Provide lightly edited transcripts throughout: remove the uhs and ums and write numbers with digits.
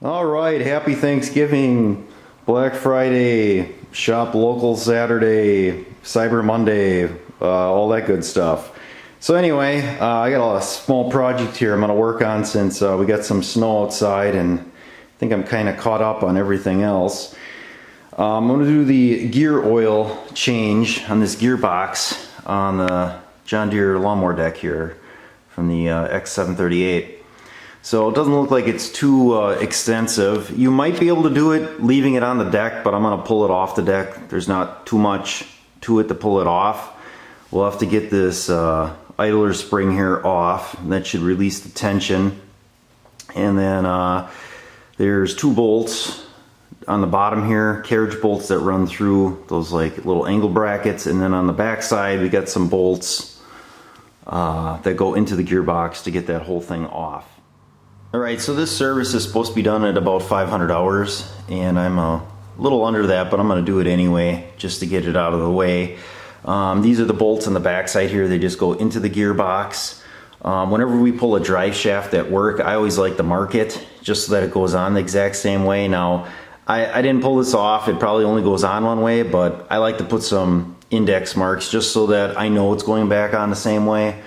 All right, happy Thanksgiving, Black Friday, shop local Saturday, Cyber Monday, all that good stuff. So anyway, I got a small project here I'm going to work on since we got some snow outside and I think I'm kind of caught up on everything else. I'm going to do the gear oil change on this gearbox on the John Deere lawnmower deck here from the X738. So it doesn't look like it's too extensive. You might be able to do it leaving it on the deck, but I'm going to pull it off the deck. There's not too much to it to pull it off. We'll have to get this idler spring here off. That should release the tension. And then there's two bolts on the bottom here, carriage bolts that run through those like little angle brackets. And then on the back side we got some bolts that go into the gearbox to get that whole thing off. Alright, so this service is supposed to be done at about 500 hours, and I'm a little under that, but I'm going to do it anyway, just to get it out of the way. These are the bolts on the back side here. They just go into the gearbox. Whenever we pull a drive shaft at work, I always like to mark it, just so that it goes on the exact same way. Now, I didn't pull this off. It probably only goes on one way, but I like to put some index marks just so that I know it's going back on the same way.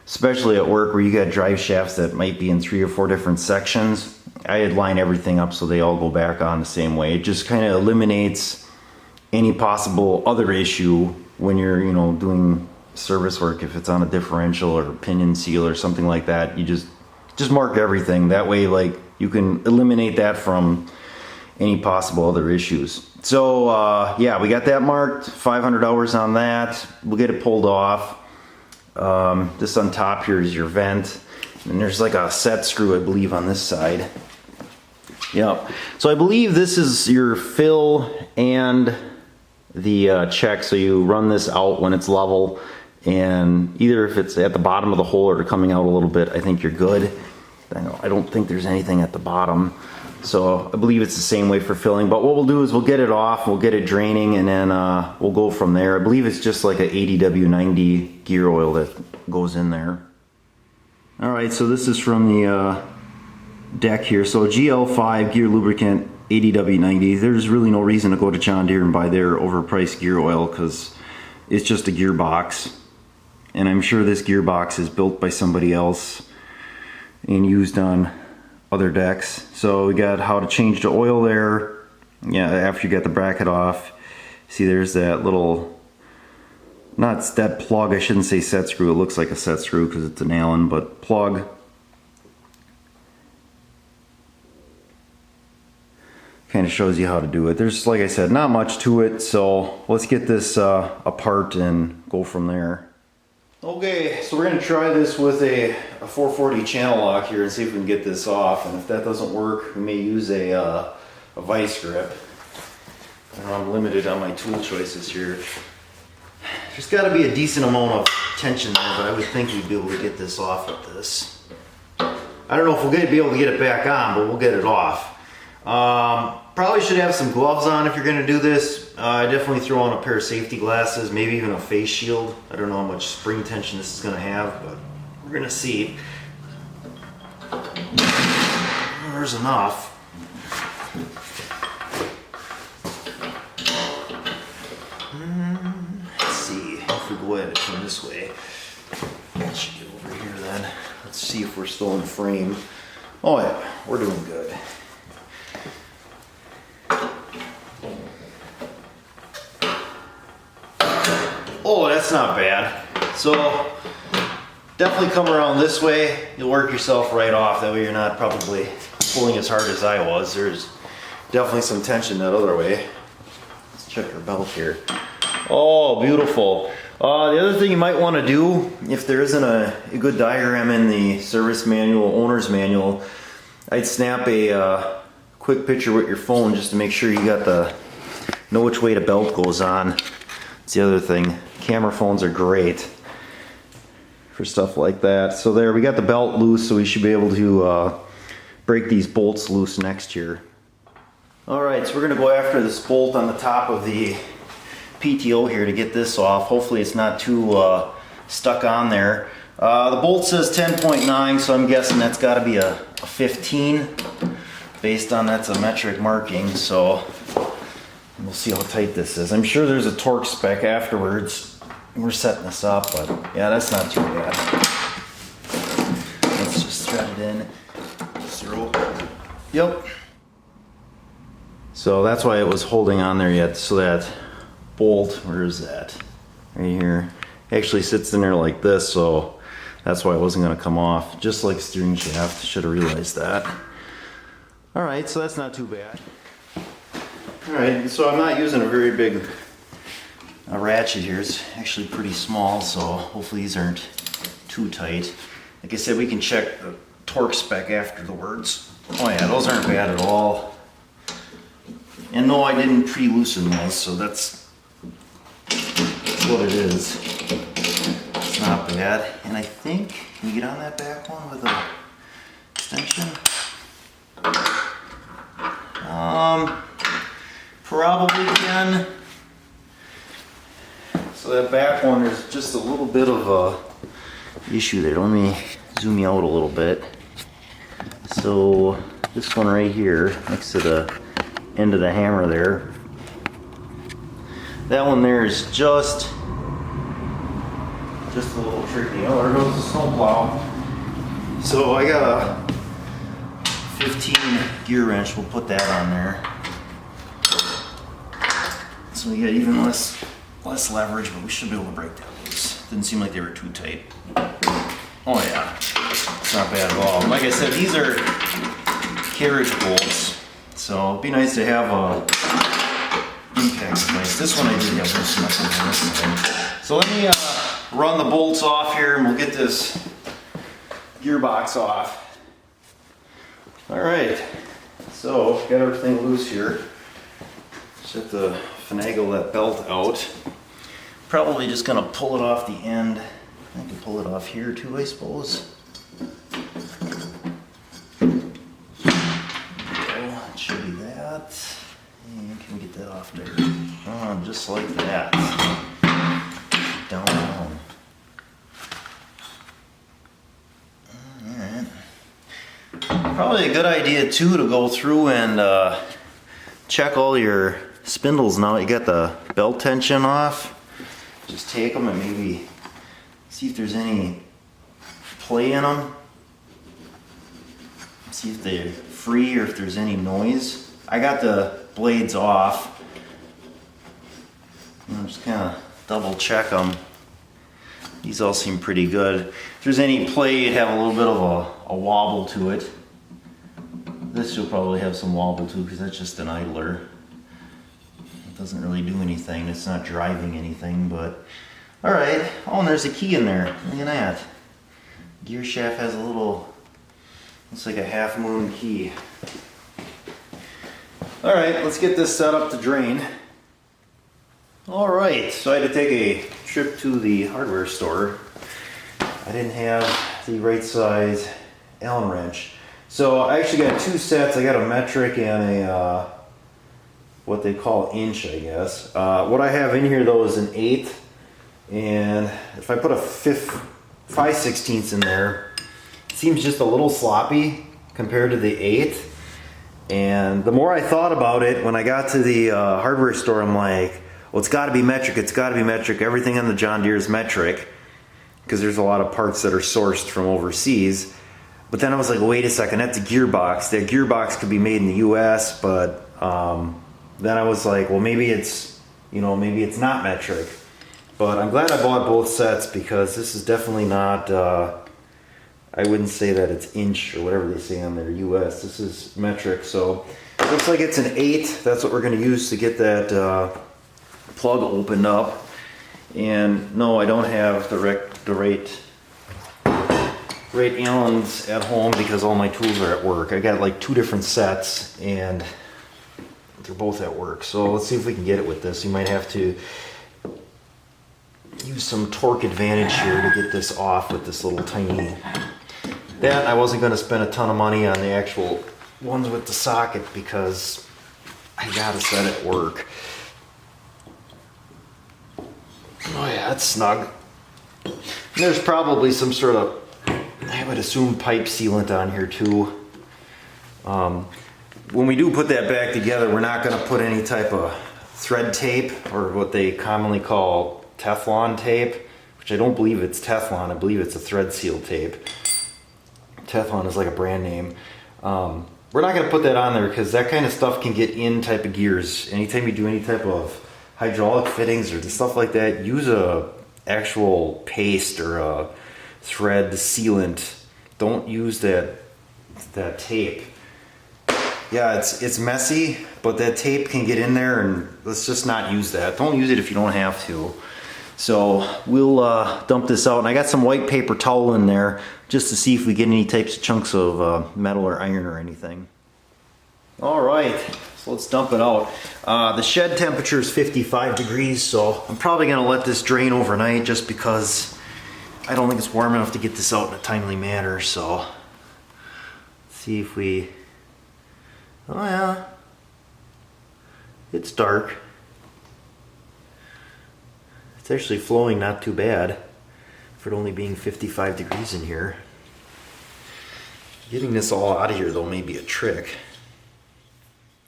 Especially at work where you got drive shafts that might be in 3 or 4 different sections. I line everything up so they all go back on the same way. It just kind of eliminates any possible other issue when you're, doing service work. If it's on a differential or pinion seal or something like that, you just mark everything. That way, like, you can eliminate that from any possible other issues. So yeah, we got that marked. 500 hours on that. We'll get it pulled off. This on top here is your vent, and there's like a set screw, I believe, on this side. Yep. So I believe this is your fill and the check. So you run this out when it's level, and either if it's at the bottom of the hole or coming out a little bit, I think you're good. I don't think there's anything at the bottom. So I believe it's the same way for filling, but what we'll do is we'll get it off, we'll get it draining, and then we'll go from there. I believe it's just like a 80W90 gear oil that goes in there. Alright, so this is from the deck here. So GL5 gear lubricant 80W90. There's really no reason to go to John Deere and buy their overpriced gear oil because it's just a gearbox. And I'm sure this gearbox is built by somebody else and used on other decks. So we got how to change the oil there. Yeah, after you get the bracket off, see there's that little, not that plug, I shouldn't say set screw, it looks like a set screw because it's an Allen, but plug. Kind of shows you how to do it. There's, like I said, not much to it, so let's get this apart and go from there. Okay, so we're going to try this with a 440 channel lock here and see if we can get this off, and if that doesn't work, we may use a vice grip. I'm limited on my tool choices here. There's got to be a decent amount of tension there, but I would think we'd be able to get this off with this. I don't know if we'll be able to get it back on, but we'll get it off. Probably should have some gloves on if you're going to do this. Definitely throw on a pair of safety glasses, maybe even a face shield. I don't know how much spring tension this is going to have, but we're going to see. There's enough. Let's see if we go at it from this way. That should get over here then. Let's see if we're still in frame. Oh yeah, we're doing good. Oh, that's not bad. So definitely come around this way. You'll work yourself right off. That way you're not probably pulling as hard as I was. There's definitely some tension that other way. Let's check our belt here. Oh, beautiful. The other thing you might want to do, if there isn't a good diagram in the service manual, owner's manual, I'd snap a quick picture with your phone just to make sure you got know which way the belt goes on. That's the other thing. Camera phones are great for stuff like that. So there, we got the belt loose, so we should be able to break these bolts loose next here. Alright, so we're going to go after this bolt on the top of the PTO here to get this off. Hopefully it's not too stuck on there. The bolt says 10.9, so I'm guessing that's got to be a 15. based on that's a metric marking, so we'll see how tight this is. I'm sure there's a torque spec afterwards. We're setting this up, but yeah, that's not too bad. Let's just thread it in. Zero. Yep. So that's why it was holding on there yet, so that bolt, where is that? Right here. Actually sits in there like this, so that's why it wasn't going to come off. Just like steering shaft, should have realized that. Alright, so that's not too bad. Alright, so I'm not using a very big ratchet here. It's actually pretty small, so hopefully these aren't too tight. Like I said, we can check the torque spec afterwards. Oh yeah, those aren't bad at all. And no, I didn't pre-loosen those, so that's what it is. It's not bad. And I think, can you get on that back one with a extension? Probably can. So that back one, there's just a little bit of a issue there. Let me zoom you out a little bit. So this one right here, next to the end of the hammer there, that one there is just a little tricky. Oh, there goes the snowplow. So I got a 15 gear wrench. We'll put that on there. So we got even less leverage, but we should be able to break that loose. Didn't seem like they were too tight. Oh yeah, it's not bad at all. Like I said, these are carriage bolts, so it'd be nice to have a impact device. This one I did have this much on this side. So let me run the bolts off here, and we'll get this gearbox off. All right, so got everything loose here. Just have to finagle that belt out. Probably just gonna pull it off the end. I can pull it off here too, I suppose. There we go. It should be that. And can we get that off there? Oh, just like that. Down, down. Alright. Probably a good idea too to go through and check all your spindles now that you got the belt tension off. Just take them and maybe see if there's any play in them. See if they're free or if there's any noise. I got the blades off. I'm just kind of double check them. These all seem pretty good. If there's any play, it'd have a little bit of a wobble to it. This will probably have some wobble too because that's just an idler. It doesn't really do anything. It's not driving anything, but all right. Oh, and there's a key in there. Look at that. Gear shaft has a little, looks like a half moon key. All right, let's get this set up to drain. All right, so I had to take a trip to the hardware store. I didn't have the right size Allen wrench. So I actually got two sets. I got a metric and a what they call inch, I guess. What I have in here though is an 1/8, and if I put a 5/16 in there, it seems just a little sloppy compared to the 1/8. And the more I thought about it, when I got to the hardware store, I'm like, well, it's got to be metric. It's got to be metric. Everything on the John Deere is metric because there's a lot of parts that are sourced from overseas. But then I was like, wait a second, that's a gearbox. That gearbox could be made in the U.S., but then I was like, well, maybe it's, maybe it's not metric. But I'm glad I bought both sets because this is definitely not, I wouldn't say that it's inch or whatever they say on their US. This is metric, so it looks like it's an 1/8. That's what we're going to use to get that plug opened up. And no, I don't have the right Allens at home because all my tools are at work. I got like 2 different sets and they're both at work. So let's see if we can get it with this. You might have to use some torque advantage here to get this off with this little tiny. That I wasn't going to spend a ton of money on the actual ones with the socket because I got a set at work. Oh yeah, that's snug. And there's probably some sort of, I would assume, pipe sealant on here too. when we do put that back together, we're not going to put any type of thread tape or what they commonly call Teflon tape, which I don't believe it's Teflon. I believe it's a thread seal tape. Teflon is like a brand name. We're not going to put that on there because that kind of stuff can get in type of gears. Anytime you do any type of hydraulic fittings or stuff like that, use a actual paste or a thread sealant. Don't use that tape. Yeah, it's messy, but that tape can get in there, and let's just not use that. Don't use it if you don't have to. So we'll dump this out, and I got some white paper towel in there just to see if we get any types of chunks of metal or iron or anything. All right, so let's dump it out. The shed temperature is 55 degrees, so I'm probably gonna let this drain overnight just because I don't think it's warm enough to get this out in a timely manner. So let's see if we, oh yeah, it's dark. It's actually flowing not too bad for it only being 55 degrees in here. Getting this all out of here though may be a trick.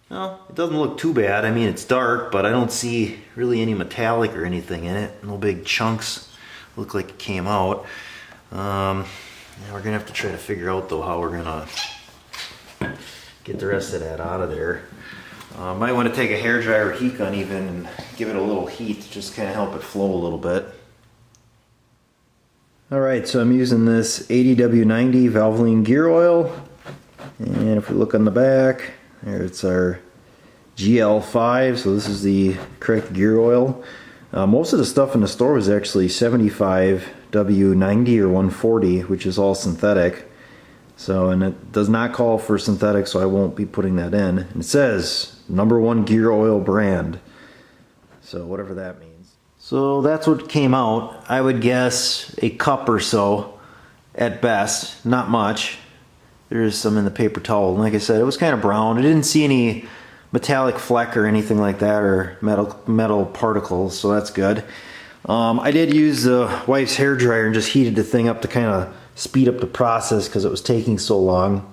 No, it doesn't look too bad. I mean, it's dark, but I don't see really any metallic or anything in it. No big chunks look like it came out. Yeah, we're gonna have to try to figure out though how we're gonna get the rest of that out of there. Might want to take a hairdryer heat gun even and give it a little heat to just kind of help it flow a little bit. Alright, so I'm using this 80W90 Valvoline gear oil, and if we look on the back, there it's our GL5, so this is the correct gear oil. Most of the stuff in the store was actually 75W90 or 140, which is all synthetic. So, and it does not call for synthetic, so I won't be putting that in. And it says #1 gear oil brand, so whatever that means. So that's what came out. I would guess a cup or so at best, not much. There's some in the paper towel. Like I said, it was kind of brown. I didn't see any metallic fleck or anything like that, or metal particles, so that's good. I did use the wife's hair dryer and just heated the thing up to kind of speed up the process because it was taking so long.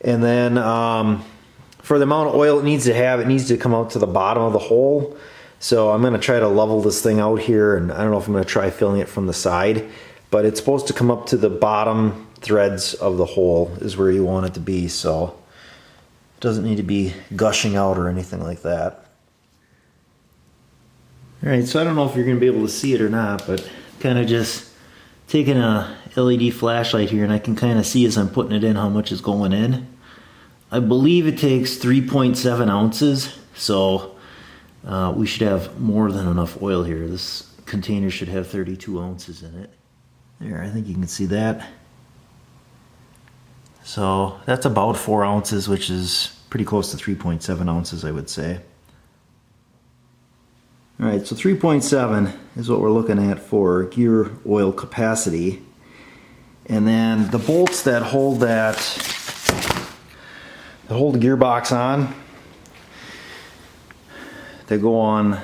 And then for the amount of oil it needs to come out to the bottom of the hole. So I'm going to try to level this thing out here, and I don't know if I'm going to try filling it from the side, but it's supposed to come up to the bottom threads of the hole is where you want it to be, so it doesn't need to be gushing out or anything like that. Alright, so I don't know if you're going to be able to see it or not, but kind of just taking a LED flashlight here, and I can kind of see as I'm putting it in how much is going in. I believe it takes 3.7 ounces, so we should have more than enough oil here. This container should have 32 ounces in it. There, I think you can see that. So that's about 4 ounces, which is pretty close to 3.7 ounces, I would say. Alright, so 3.7 is what we're looking at for gear oil capacity. And then the bolts that hold the gearbox on, they go on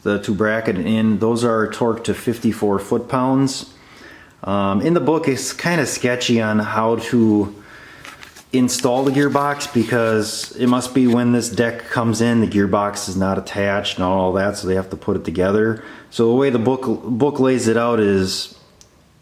the to bracket in, those are torqued to 54 foot-pounds. In the book it's kind of sketchy on how to install the gearbox, because it must be when this deck comes in, the gearbox is not attached and all that, so they have to put it together. So the way the book lays it out is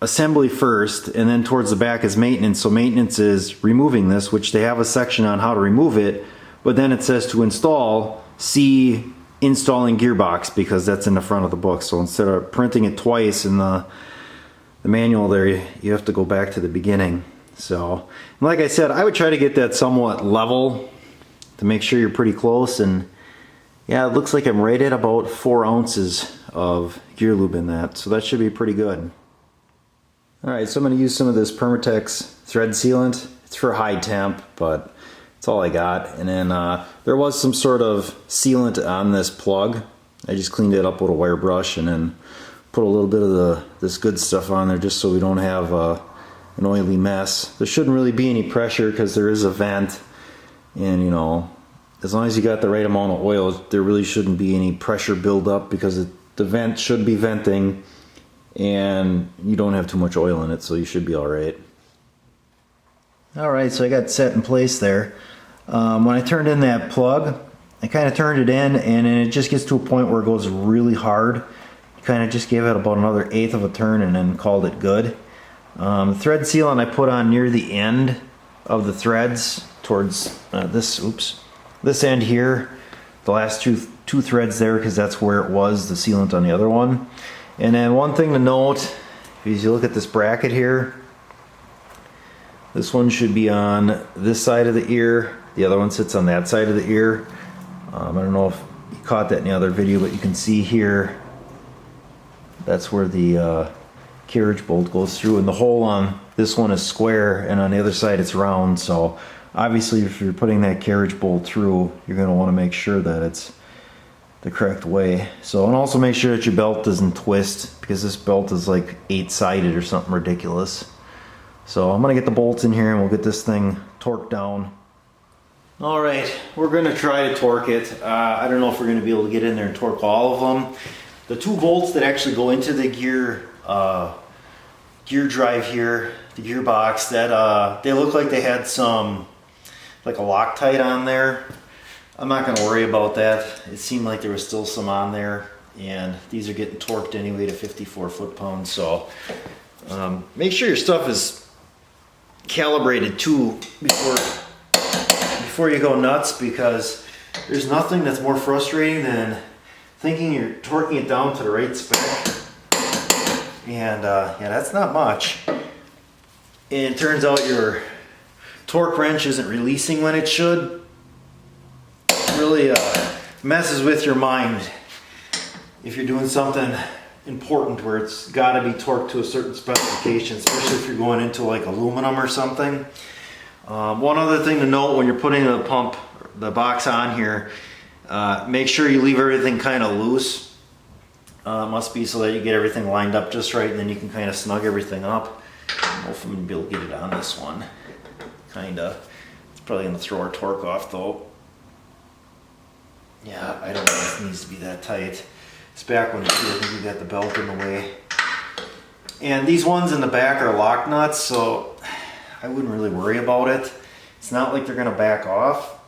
assembly first, and then towards the back is maintenance. So maintenance is removing this, which they have a section on how to remove it, but then it says to install, see installing gearbox, because that's in the front of the book. So instead of printing it twice in the manual there, you have to go back to the beginning. So, like I said, I would try to get that somewhat level to make sure you're pretty close, and yeah, it looks like I'm right at about 4 ounces of gear lube in that, so that should be pretty good. Alright, so I'm going to use some of this Permatex thread sealant. It's for high temp, but it's all I got. And then there was some sort of sealant on this plug. I just cleaned it up with a wire brush and then put a little bit of this good stuff on there just so we don't have an oily mess. There shouldn't really be any pressure because there is a vent, and you know, as long as you got the right amount of oil, there really shouldn't be any pressure buildup, because the vent should be venting and you don't have too much oil in it, so you should be alright. Alright, so I got set in place there. When I turned in that plug, I kind of turned it in, and then it just gets to a point where it goes really hard. Kind of just gave it about another 1/8 of a turn and then called it good. The thread sealant I put on near the end of the threads towards this end here, the last two threads there, because that's where it was, the sealant on the other one. And then one thing to note, is you look at this bracket here, this one should be on this side of the ear, the other one sits on that side of the ear. I don't know if you caught that in the other video, but you can see here, that's where the carriage bolt goes through, and the hole on this one is square and on the other side it's round. So obviously if you're putting that carriage bolt through, you're going to want to make sure that it's the correct way. So, and also make sure that your belt doesn't twist, because this belt is like 8-sided or something ridiculous. So I'm going to get the bolts in here and we'll get this thing torqued down. Alright, we're going to try to torque it. I don't know if we're going to be able to get in there and torque all of them. The 2 bolts that actually go into the gear drive here, the gearbox, that they look like they had some, like a Loctite on there. I'm not going to worry about that. It seemed like there was still some on there, and these are getting torqued anyway to 54 foot-pounds. So make sure your stuff is calibrated too before you go nuts, because there's nothing that's more frustrating than thinking you're torquing it down to the right spec, and yeah, that's not much, and it turns out your torque wrench isn't releasing when it should. It really messes with your mind if you're doing something important where it's got to be torqued to a certain specification, especially if you're going into like aluminum or something. One other thing to note when you're putting the box on here, make sure you leave everything kind of loose. Must be so that you get everything lined up just right, and then you can kind of snug everything up. I don't know if I'm going to be able to get it on this one. Kinda. It's probably going to throw our torque off though. Yeah, I don't know if it needs to be that tight. It's back when I think we got the belt in the way. And these ones in the back are lock nuts, so I wouldn't really worry about it. It's not like they're going to back off.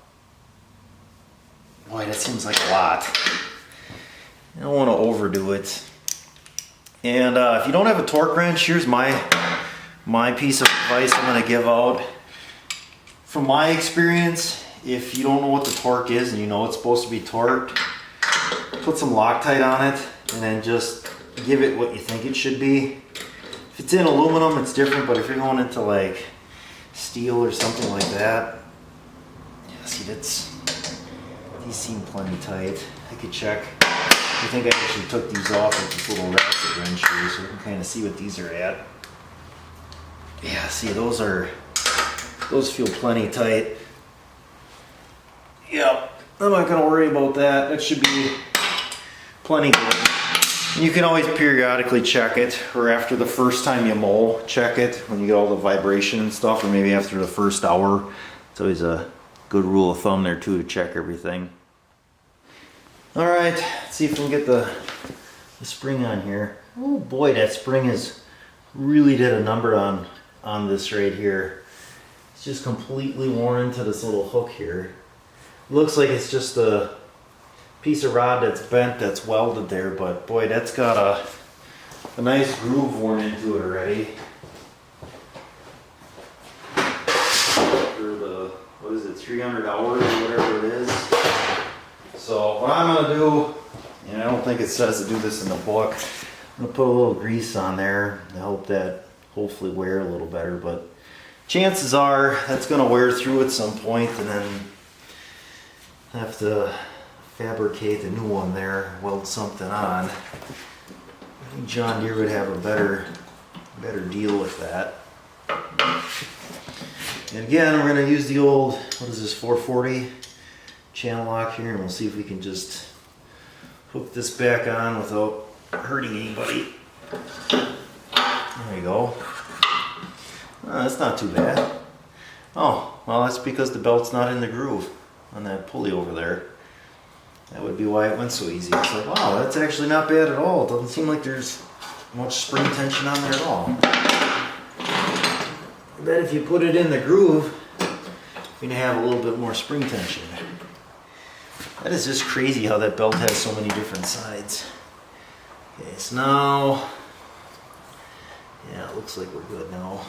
Boy, that seems like a lot. I don't want to overdo it. And if you don't have a torque wrench, here's my piece of advice I'm going to give out. From my experience, if you don't know what the torque is and you know it's supposed to be torqued, put some Loctite on it and then just give it what you think it should be. If it's in aluminum, it's different, but if you're going into like steel or something like that, yeah, see, these seem plenty tight. I could check. I think I actually took these off with this little ratchet wrench here, so we can kind of see what these are at. Yeah, see, those feel plenty tight. Yep, I'm not going to worry about that. That should be plenty good. You can always periodically check it, or after the first time you mow, check it when you get all the vibration and stuff, or maybe after the first hour. It's always a good rule of thumb there too, to check everything. Alright, let's see if we can get the spring on here. Oh boy, that spring really did a number on this right here. It's just completely worn into this little hook here. Looks like it's just a piece of rod that's bent, that's welded there, but boy, that's got a nice groove worn into it already. For the, what is it, 300 hours or whatever it is. So what I'm going to do, and I don't think it says to do this in the book, I'm going to put a little grease on there to help that hopefully wear a little better, but chances are that's going to wear through at some point, and then have to fabricate a new one there, weld something on. I think John Deere would have a better deal with that. And again, we're going to use the old, what is this, 440 channel lock here, and we'll see if we can just hook this back on without hurting anybody. There we go. That's not too bad. Oh, well, that's because the belt's not in the groove on that pulley over there. That would be why it went so easy. It's like, wow, that's actually not bad at all. It doesn't seem like there's much spring tension on there at all. I bet if you put it in the groove, going to have a little bit more spring tension. That is just crazy how that belt has so many different sides. Okay, so now, yeah, it looks like we're good now.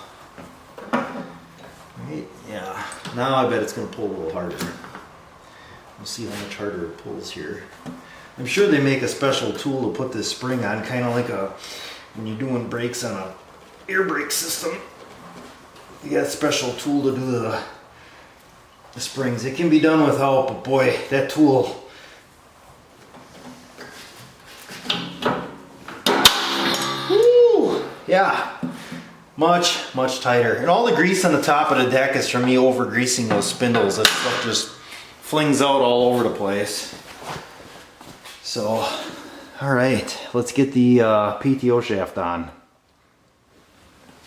Right, yeah, now I bet it's going to pull a little harder. We'll see how much harder it pulls here. I'm sure they make a special tool to put this spring on, kind of like when you're doing brakes on a air brake system. You got a special tool to do the springs. It can be done without, but boy, that tool. Woo! Yeah, much tighter. And all the grease on the top of the deck is from me over greasing those spindles. That stuff just flings out all over the place. So, all right, let's get the PTO shaft on.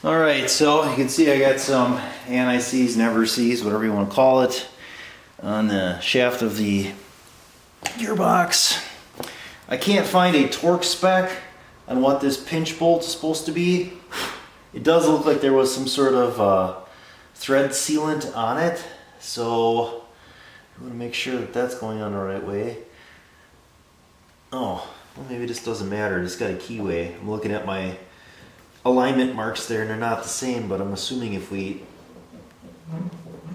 All right, so you can see I got some anti-seize, never seize, whatever you want to call it, on the shaft of the gearbox. I can't find a torque spec on what this pinch bolt is supposed to be. It does look like there was some sort of thread sealant on it, so I want to make sure that that's going on the right way. Oh, well, maybe this doesn't matter. It's got a keyway. I'm looking at my alignment marks there and they're not the same, but I'm assuming if we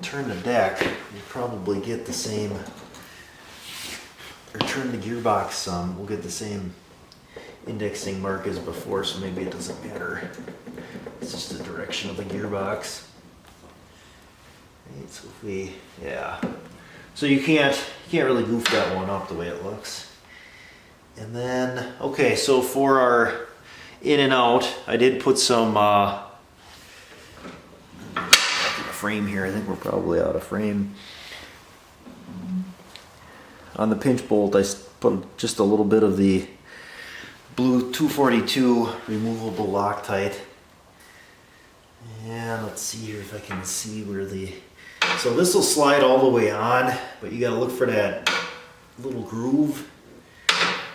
turn the deck, we'll probably get the same, or turn the gearbox some, we'll get the same indexing mark as before, so maybe it doesn't matter. It's just the direction of the gearbox. Right, so if we, yeah. So you can't really goof that one up the way it looks. And then, okay, so for our in and out, I did put some frame here. I think we're probably out of frame. On the pinch bolt, I put just a little bit of the blue 242 removable Loctite. And let's see here if I can see where the... So this will slide all the way on, but you gotta look for that little groove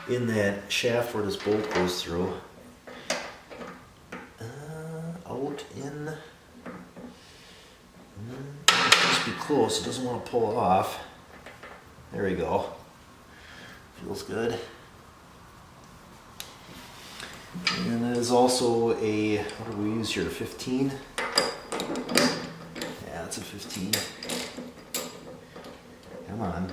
in that shaft where this bolt goes through. Out in, must be close, it doesn't want to pull off. There we go. Feels good. And that is also a, what do we use here, 15? Yeah, it's a 15. Come on.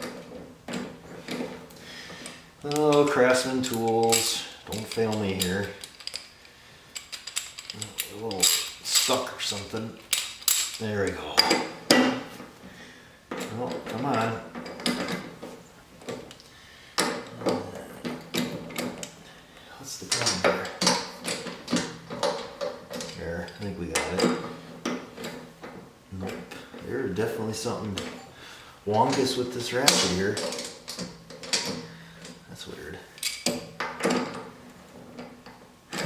Oh, Craftsman tools, don't fail me here. A little stuck or something. There we go. Oh, come on. What's the problem here? There, I think we got it. Nope. There's definitely something wonkus with this ratchet here. That's weird.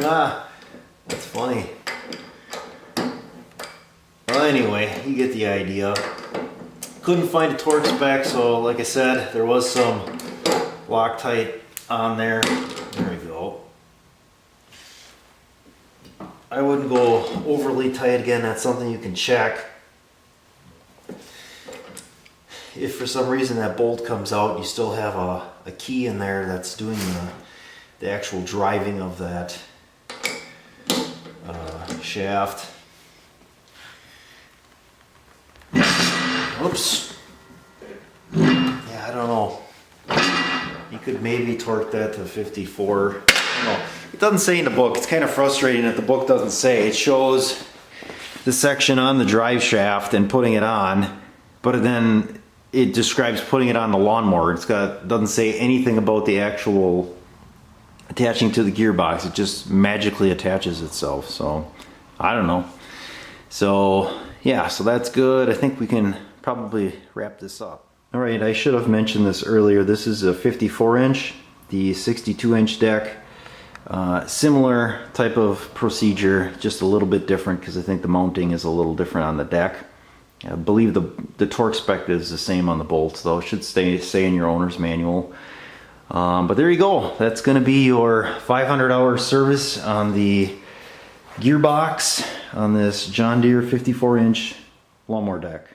Ah, that's funny. Well, anyway, you get the idea. Couldn't find a torque spec, so like I said, there was some Loctite on there. There we go. I wouldn't go overly tight again. That's something you can check. If for some reason that bolt comes out, you still have a key in there that's doing the actual driving of that shaft. Oops. Yeah, I don't know. You could maybe torque that to 54. I don't know. It doesn't say in the book. It's kind of frustrating that the book doesn't say. It shows the section on the drive shaft and putting it on, but then it describes putting it on the lawnmower. Doesn't say anything about the actual attaching to the gearbox. It just magically attaches itself. So I don't know. So yeah, so that's good. I think we can probably wrap this up. All right, I should have mentioned this earlier. This is a 54-inch, the 62-inch deck. Similar type of procedure, just a little bit different because I think the mounting is a little different on the deck. I believe the torque spec is the same on the bolts, though. It should say in your owner's manual. But there you go. That's going to be your 500-hour service on the gearbox on this John Deere 54-inch lawnmower deck.